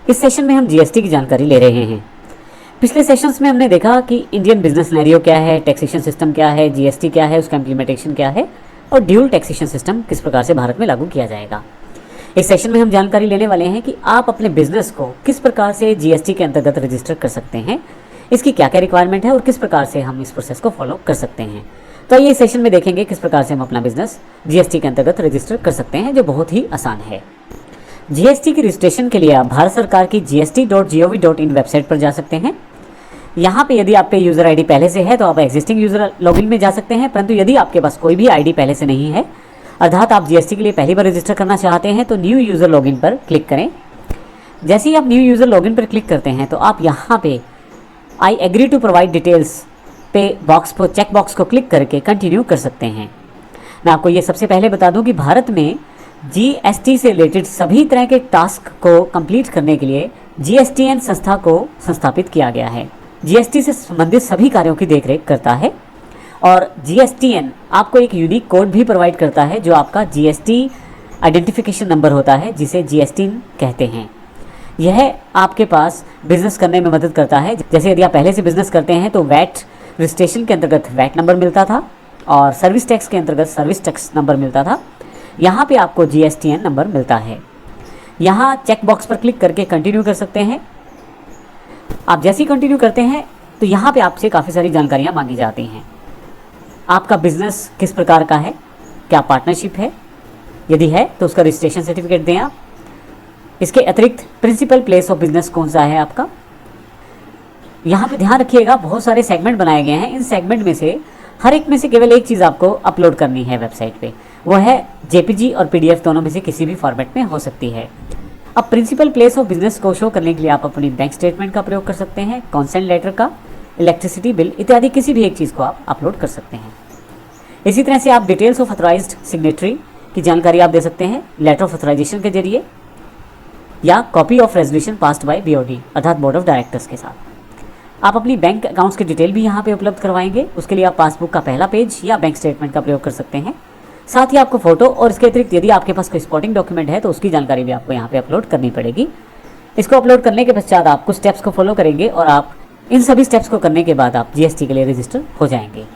इस सेशन में हम जीएसटी की जानकारी ले रहे हैं। पिछले सेशंस में हमने देखा कि इंडियन बिजनेस सिनेरियो क्या है, टैक्सेशन सिस्टम क्या है, जीएसटी क्या है, उसका इम्प्लीमेंटेशन क्या है और ड्यूल टैक्सेशन सिस्टम किस प्रकार से भारत में लागू किया जाएगा। इस सेशन में हम जानकारी लेने वाले हैं कि आप अपने बिजनेस को किस प्रकार से जीएसटी के अंतर्गत रजिस्टर कर सकते हैं, इसकी क्या क्या रिक्वायरमेंट है और किस प्रकार से हम इस प्रोसेस को फॉलो कर सकते हैं। तो ये सेशन में देखेंगे किस प्रकार से हम अपना बिजनेस जीएसटी के अंतर्गत रजिस्टर कर सकते हैं, जो बहुत ही आसान है। जीएसटी की रजिस्ट्रेशन के लिए आप भारत सरकार की gst.gov.in वेबसाइट पर जा सकते हैं। यहाँ पे यदि आप पे यूज़र आईडी पहले से है तो आप एग्जिस्टिंग यूज़र लॉगिन में जा सकते हैं, परंतु यदि आपके पास कोई भी आईडी पहले से नहीं है, अर्थात आप जीएसटी के लिए पहली बार रजिस्टर करना चाहते हैं, तो न्यू यूज़र लॉगिन पर क्लिक करें। जैसे ही आप न्यू यूज़र लॉगिन पर क्लिक करते हैं तो आप यहाँ पे I agree to provide details पे बॉक्स पर चेक बॉक्स को क्लिक करके कंटिन्यू कर सकते हैं। मैं आपको ये सबसे पहले बता दूं कि भारत में जीएसटी से रिलेटेड सभी तरह के टास्क को कंप्लीट करने के लिए जीएसटीएन संस्था को संस्थापित किया गया है। जीएसटी से संबंधित सभी कार्यों की देखरेख करता है और जीएसटीएन आपको एक यूनिक कोड भी प्रोवाइड करता है, जो आपका जीएसटी आइडेंटिफिकेशन नंबर होता है, जिसे जीएसटीएन कहते हैं। यह आपके पास बिजनेस करने में मदद करता है। जैसे यदि आप पहले से बिजनेस करते हैं तो वैट रजिस्ट्रेशन के अंतर्गत वैट नंबर मिलता था और सर्विस टैक्स के अंतर्गत सर्विस टैक्स नंबर मिलता था। यहाँ पे आपको जीएसटीएन नंबर मिलता है। यहाँ चेक बॉक्स पर क्लिक करके कंटिन्यू कर सकते हैं। आप जैसे ही कंटिन्यू करते हैं तो यहाँ पे आपसे काफ़ी सारी जानकारियाँ मांगी जाती हैं। आपका बिजनेस किस प्रकार का है, क्या पार्टनरशिप है, यदि है तो उसका रजिस्ट्रेशन सर्टिफिकेट दें आप। इसके अतिरिक्त प्रिंसिपल प्लेस ऑफ बिजनेस कौन सा है आपका। यहाँ पे ध्यान रखिएगा, बहुत सारे सेगमेंट बनाए गए हैं। इन सेगमेंट में से हर एक में से केवल एक चीज़ आपको अपलोड करनी है वेबसाइट पे, वो है जेपीजी और पीडीएफ, दोनों में से किसी भी फॉर्मेट में हो सकती है। अब प्रिंसिपल प्लेस ऑफ बिजनेस को शो करने के लिए आप अपनी बैंक स्टेटमेंट का प्रयोग कर सकते हैं, कॉन्सेंट लेटर का, इलेक्ट्रिसिटी बिल इत्यादि किसी भी एक चीज़ को आप अपलोड कर सकते हैं। इसी तरह से आप डिटेल्स ऑफ ऑथराइज्ड सिग्नेटरी की जानकारी आप दे सकते हैं लेटर ऑफ ऑथराइजेशन के जरिए या copy of resolution passed by BOD अर्थात बोर्ड ऑफ डायरेक्टर्स के साथ। आप अपनी बैंक अकाउंट्स की डिटेल भी यहाँ पे उपलब्ध करवाएंगे। उसके लिए आप पासबुक का पहला पेज या बैंक स्टेटमेंट का प्रयोग कर सकते हैं। साथ ही आपको फोटो और इसके अतिरिक्त यदि आपके पास कोई सपोर्टिंग डॉक्यूमेंट है तो उसकी जानकारी भी आपको यहाँ पे अपलोड करनी पड़ेगी। इसको अपलोड करने के पश्चात आप कुछ स्टेप्स को फॉलो करेंगे और आप इन सभी स्टेप्स को करने के बाद आप जीएसटी के लिए रजिस्टर हो जाएंगे।